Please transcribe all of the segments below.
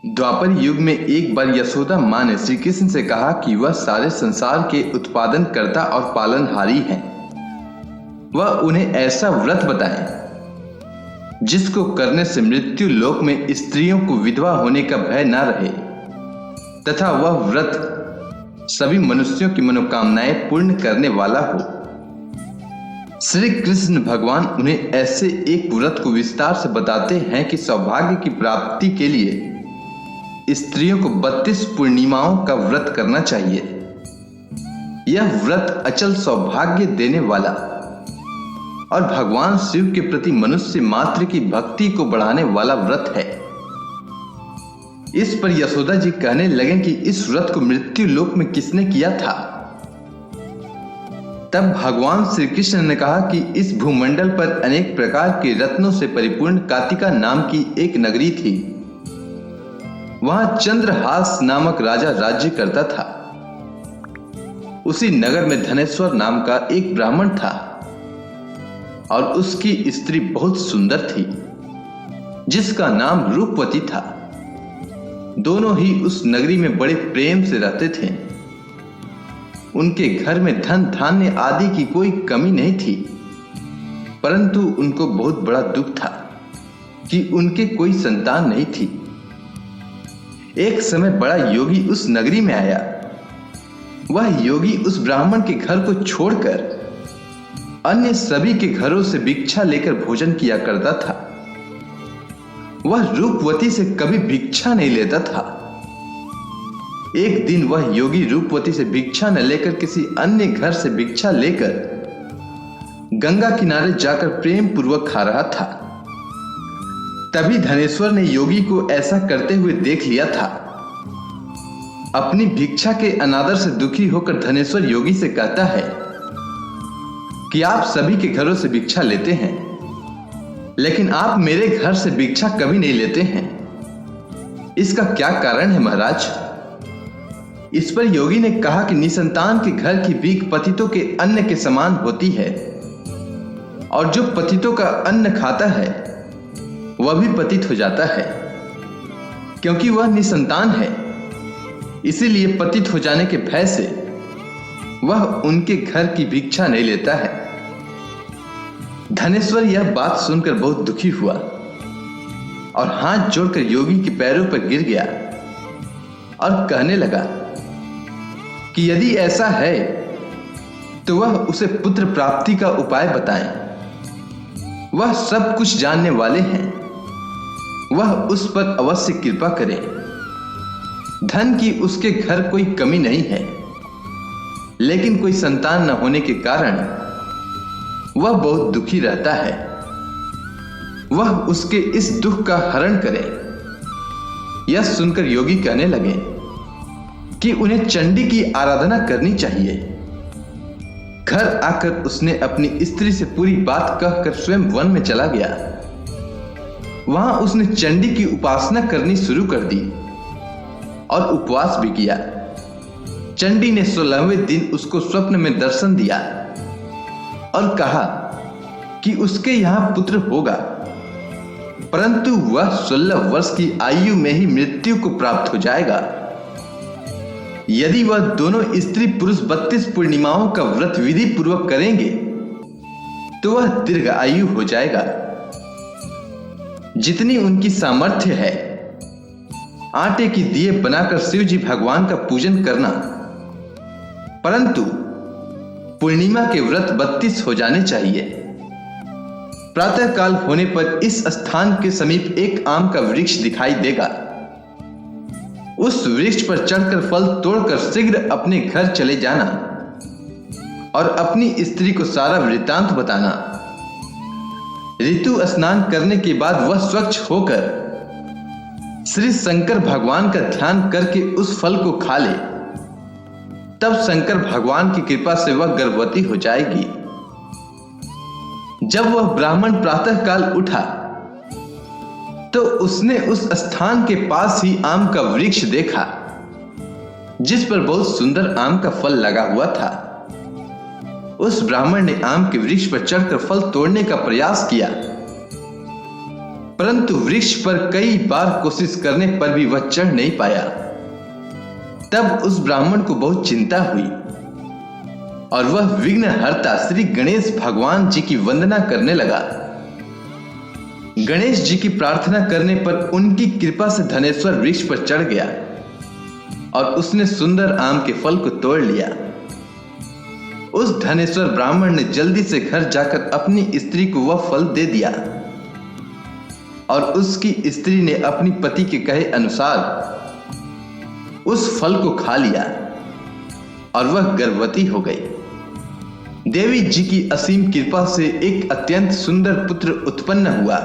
द्वापर युग में एक बार यशोदा माँ ने श्री कृष्ण से कहा कि वह सारे संसार के उत्पादन कर्ता और पालनहारी हैं। वह उन्हें ऐसा व्रत बताएं जिसको करने से मृत्यु लोक में स्त्रियों को विधवा होने का भय न रहे तथा वह व्रत सभी मनुष्यों की मनोकामनाएं पूर्ण करने वाला हो। श्री कृष्ण भगवान उन्हें ऐसे एक व्रत को विस्तार से बताते हैं कि सौभाग्य की प्राप्ति के लिए स्त्रियों को 32 पूर्णिमाओं का व्रत करना चाहिए। यह व्रत अचल सौभाग्य देने वाला और भगवान शिव के प्रति मनुष्य मात्र की भक्ति को बढ़ाने वाला व्रत है। इस पर यशोदा जी कहने लगे कि इस व्रत को मृत्यु लोक में किसने किया था। तब भगवान श्री कृष्ण ने कहा कि इस भूमंडल पर अनेक प्रकार के रत्नों से परिपूर्ण कातिका नाम की एक नगरी थी। वहां चंद्रहास नामक राजा राज्य करता था। उसी नगर में धनेश्वर नाम का एक ब्राह्मण था और उसकी स्त्री बहुत सुंदर थी जिसका नाम रूपवती था। दोनों ही उस नगरी में बड़े प्रेम से रहते थे। उनके घर में धन धान्य आदि की कोई कमी नहीं थी, परंतु उनको बहुत बड़ा दुख था कि उनके कोई संतान नहीं थी। एक समय बड़ा योगी उस नगरी में आया। वह योगी उस ब्राह्मण के घर को छोड़कर अन्य सभी के घरों से भिक्षा लेकर भोजन किया करता था। वह रूपवती से कभी भिक्षा नहीं लेता था। एक दिन वह योगी रूपवती से भिक्षा न लेकर किसी अन्य घर से भिक्षा लेकर गंगा किनारे जाकर प्रेम पूर्वक खा रहा था। तभी धनेश्वर ने योगी को ऐसा करते हुए देख लिया था। अपनी भिक्षा के अनादर से दुखी होकर धनेश्वर योगी से कहता है कि आप सभी के घरों से भिक्षा लेते हैं, लेकिन आप मेरे घर से भिक्षा कभी नहीं लेते हैं। इसका क्या कारण है महाराज? इस पर योगी ने कहा कि निसंतान के घर की भीख पतितों के अन्न के समान होती है और जो पतितों का अन्न खाता है वह भी पतित हो जाता है, क्योंकि वह निसंतान है। इसीलिए पतित हो जाने के भय से वह उनके घर की भिक्षा नहीं लेता है। धनेश्वर यह बात सुनकर बहुत दुखी हुआ और हाथ जोड़कर योगी के पैरों पर गिर गया और कहने लगा कि यदि ऐसा है तो वह उसे पुत्र प्राप्ति का उपाय बताएं। वह सब कुछ जानने वाले हैं, वह उस पर अवश्य कृपा करे। धन की उसके घर कोई कमी नहीं है, लेकिन कोई संतान न होने के कारण वह बहुत दुखी रहता है। वह उसके इस दुख का हरण करे। यह सुनकर योगी कहने लगे कि उन्हें चंडी की आराधना करनी चाहिए। घर आकर उसने अपनी स्त्री से पूरी बात कहकर स्वयं वन में चला गया। वहां उसने चंडी की उपासना करनी शुरू कर दी और उपवास भी किया। चंडी ने 16वें दिन उसको स्वप्न में दर्शन दिया और कहा कि उसके यहां पुत्र होगा, परंतु वह 16 वर्ष की आयु में ही मृत्यु को प्राप्त हो जाएगा। यदि वह दोनों स्त्री पुरुष 32 पूर्णिमाओं का व्रत विधि पूर्वक करेंगे तो वह दीर्घ आयु हो जाएगा। जितनी उनकी सामर्थ्य है, आटे की दिए बनाकर शिव जी भगवान का पूजन करना, परंतु पूर्णिमा के व्रत 32 हो जाने चाहिए। प्रातः काल होने पर इस स्थान के समीप एक आम का वृक्ष दिखाई देगा। उस वृक्ष पर चढ़कर फल तोड़कर शीघ्र अपने घर चले जाना और अपनी स्त्री को सारा वृत्तांत बताना। ऋतु स्नान करने के बाद वह स्वच्छ होकर श्री शंकर भगवान का ध्यान करके उस फल को खा ले। तब शंकर भगवान की कृपा से वह गर्भवती हो जाएगी। जब वह ब्राह्मण प्रातः काल उठा तो उसने उस स्थान के पास ही आम का वृक्ष देखा, जिस पर बहुत सुंदर आम का फल लगा हुआ था। उस ब्राह्मण ने आम के वृक्ष पर चढ़कर फल तोड़ने का प्रयास किया, परंतु वृक्ष पर कई बार कोशिश करने पर भी वह चढ़ नहीं पाया। तब उस ब्राह्मण को बहुत चिंता हुई और वह विघ्नहर्ता श्री गणेश भगवान जी की वंदना करने लगा। गणेश जी की प्रार्थना करने पर उनकी कृपा से धनेश्वर वृक्ष पर चढ़ गया और उसने सुंदर आम के फल को तोड़ लिया। उस धनेश्वर ब्राह्मण ने जल्दी से घर जाकर अपनी स्त्री को वह फल दे दिया और उसकी स्त्री ने अपनी पति के कहे अनुसार उस फल को खा लिया और वह गर्भवती हो गई। देवी जी की असीम कृपा से एक अत्यंत सुंदर पुत्र उत्पन्न हुआ,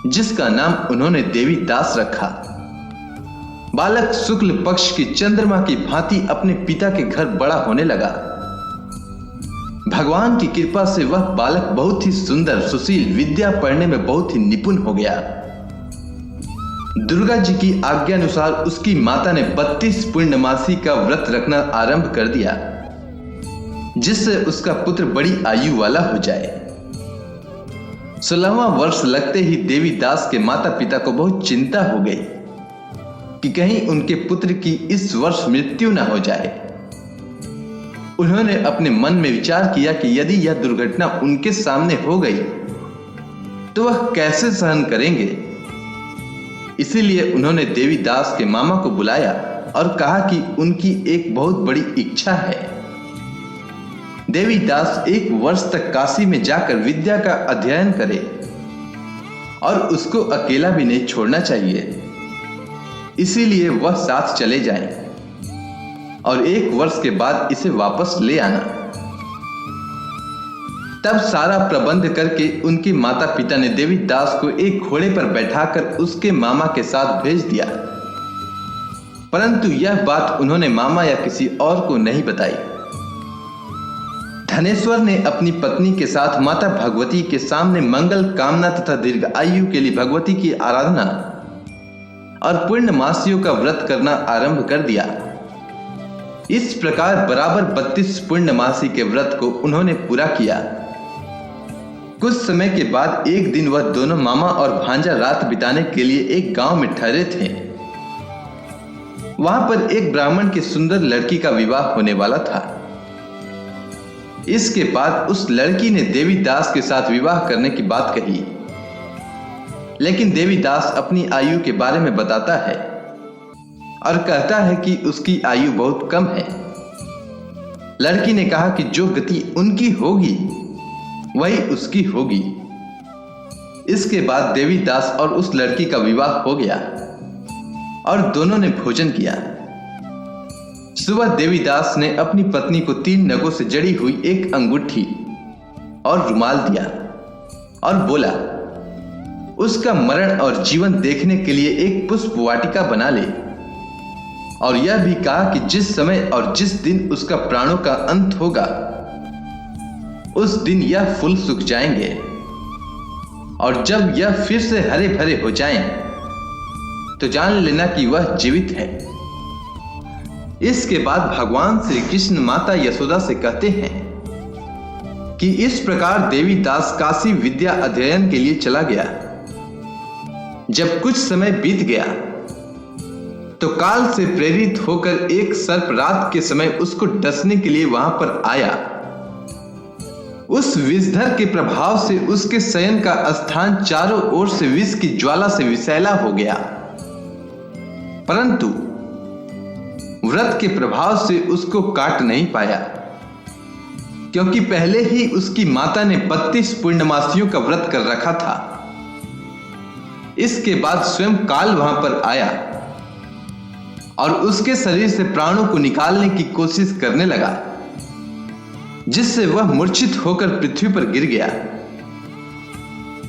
जिसका नाम उन्होंने देवी दास रखा। बालक शुक्ल पक्ष की चंद्रमा की भांति अपने पिता के घर बड़ा होने लगा। भगवान की कृपा से वह बालक बहुत ही सुंदर, सुशील, विद्या पढ़ने में बहुत ही निपुण हो गया। दुर्गा जी की आज्ञानुसार उसकी माता ने 32 पूर्णमासी का व्रत रखना आरंभ कर दिया, जिससे उसका पुत्र बड़ी आयु वाला हो जाए। 16वां वर्ष लगते ही देवी दास के माता पिता को बहुत चिंता हो गई कि कहीं उनके पुत्र की इस वर्ष मृत्यु न हो जाए। उन्होंने अपने मन में विचार किया कि यदि यह दुर्घटना उनके सामने हो गई तो वह कैसे सहन करेंगे। इसीलिए उन्होंने देवी दास के मामा को बुलाया और कहा कि उनकी एक बहुत बड़ी इच्छा है। देवी दास 1 वर्ष तक काशी में जाकर विद्या का अध्ययन करे और उसको अकेला भी नहीं छोड़ना चाहिए। इसीलिए वह साथ चले जाएं और 1 वर्ष के बाद इसे वापस ले आना। तब सारा प्रबंध करके उनके माता पिता ने देवी दास को एक घोड़े पर बैठाकर उसके मामा के साथ भेज दिया, परंतु यह बात उन्होंने मामा या किसी और को नहीं बताई। धनेश्वर ने अपनी पत्नी के साथ माता भगवती के सामने मंगल कामना तथा दीर्घ आयु के लिए भगवती की आराधना और पूर्णमासियों का व्रत करना आरंभ कर दिया। इस प्रकार बराबर 32 पूर्णमासी के व्रत को उन्होंने पूरा किया। कुछ समय के बाद एक दिन वह दोनों मामा और भांजा रात बिताने के लिए एक गांव में ठहरे थे। वहां पर एक ब्राह्मण की सुंदर लड़की का विवाह होने वाला था। इसके बाद उस लड़की ने देवी दास के साथ विवाह करने की बात कही, लेकिन देवी दास अपनी आयु के बारे में बताता है और कहता है कि उसकी आयु बहुत कम है। लड़की ने कहा कि जो गति उनकी होगी वही उसकी होगी। इसके बाद देवी दास और उस लड़की का विवाह हो गया और दोनों ने भोजन किया। सुबह देवी दास ने अपनी पत्नी को 3 नगों से जड़ी हुई एक अंगूठी और रुमाल दिया और बोला, उसका मरण और जीवन देखने के लिए एक पुष्प वाटिका बना ले, और यह भी कहा कि जिस समय और जिस दिन उसका प्राणों का अंत होगा उस दिन यह फूल सूख जाएंगे, और जब यह फिर से हरे भरे हो जाएं तो जान लेना कि वह जीवित है। इसके बाद भगवान श्री कृष्ण माता यशोदा से कहते हैं कि इस प्रकार देवी दास काशी विद्या अध्ययन के लिए चला गया। जब कुछ समय बीत गया तो काल से प्रेरित होकर एक सर्प रात के समय उसको डसने के लिए वहां पर आया। उस विषधर के प्रभाव से उसके शयन का स्थान चारों ओर से विष की ज्वाला से विषैला हो गया, परंतु व्रत के प्रभाव से उसको काट नहीं पाया, क्योंकि पहले ही उसकी माता ने 32 पूर्णमासियों का व्रत कर रखा था। इसके बाद स्वयं काल वहां पर आया और उसके शरीर से प्राणों को निकालने की कोशिश करने लगा, जिससे वह मूर्छित होकर पृथ्वी पर गिर गया।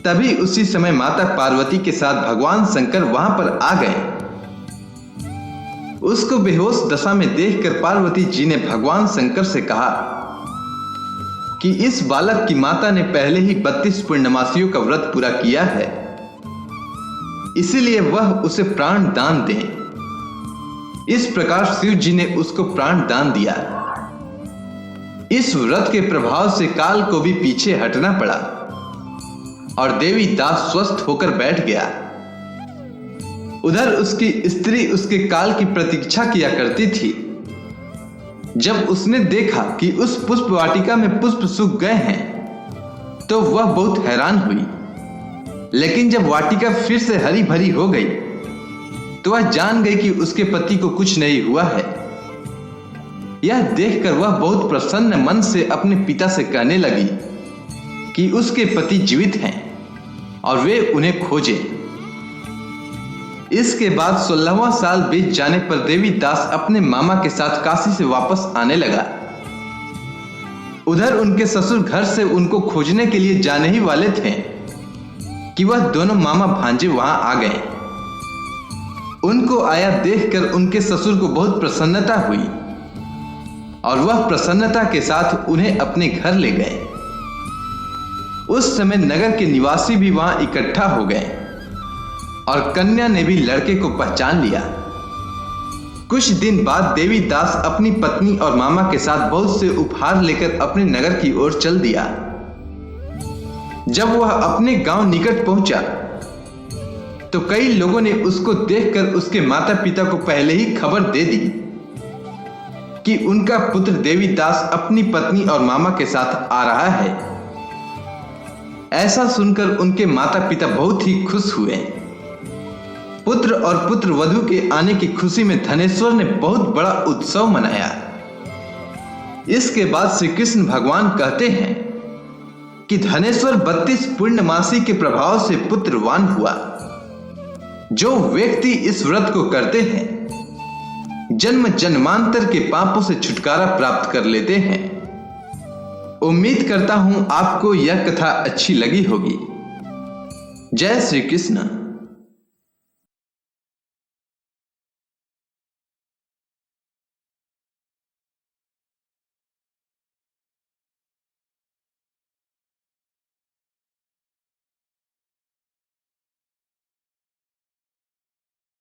तभी उसी समय माता पार्वती के साथ भगवान शंकर वहां पर आ गए। उसको बेहोश दशा में देखकर पार्वती जी ने भगवान शंकर से कहा कि इस बालक की माता ने पहले ही 32 पूर्णमासियों का व्रत पूरा किया है, इसीलिए वह उसे प्राण दान दें। इस प्रकार शिव जी ने उसको प्राण दान दिया। इस व्रत के प्रभाव से काल को भी पीछे हटना पड़ा। और देवी दास स्वस्थ होकर बैठ गया। उधर उसकी स्त्री उसके काल की प्रतीक्षा किया करती थी। जब उसने देखा कि उस पुष्प वाटिका में पुष्प सूख गए हैं तो वह बहुत हैरान हुई, लेकिन जब वाटिका फिर से हरी भरी हो गई तो वह जान गई कि उसके पति को कुछ नहीं हुआ है। यह देखकर वह बहुत प्रसन्न मन से अपने पिता से कहने लगी कि उसके पति जीवित हैं और वे उन्हें खोजें। इसके बाद 16वां साल बीत जाने पर देवी दास अपने मामा के साथ काशी से वापस आने लगा। उधर उनके ससुर घर से उनको खोजने के लिए जाने ही वाले थे कि वह दोनों मामा भांजे वहां आ गए। उनको आया देखकर उनके ससुर को बहुत प्रसन्नता हुई और वह प्रसन्नता के साथ उन्हें अपने घर ले गए। उस समय नगर के निवासी भी वहां इकट्ठा हो गए और कन्या ने भी लड़के को पहचान लिया। कुछ दिन बाद देवी दास अपनी पत्नी और मामा के साथ बहुत से उपहार लेकर अपने नगर की ओर चल दिया। जब वह अपने गांव निकट पहुंचा तो कई लोगों ने उसको देखकर उसके माता पिता को पहले ही खबर दे दी कि उनका पुत्र देवी दास अपनी पत्नी और मामा के साथ आ रहा है। ऐसा सुनकर उनके माता पिता बहुत ही खुश हुए। पुत्र और पुत्र वधू के आने की खुशी में धनेश्वर ने बहुत बड़ा उत्सव मनाया। इसके बाद श्री कृष्ण भगवान कहते हैं कि धनेश्वर 32 पूर्णमासी के प्रभाव से पुत्रवान हुआ। जो व्यक्ति इस व्रत को करते हैं जन्म जन्मांतर के पापों से छुटकारा प्राप्त कर लेते हैं। उम्मीद करता हूं आपको यह कथा अच्छी लगी होगी। जय श्री कृष्ण।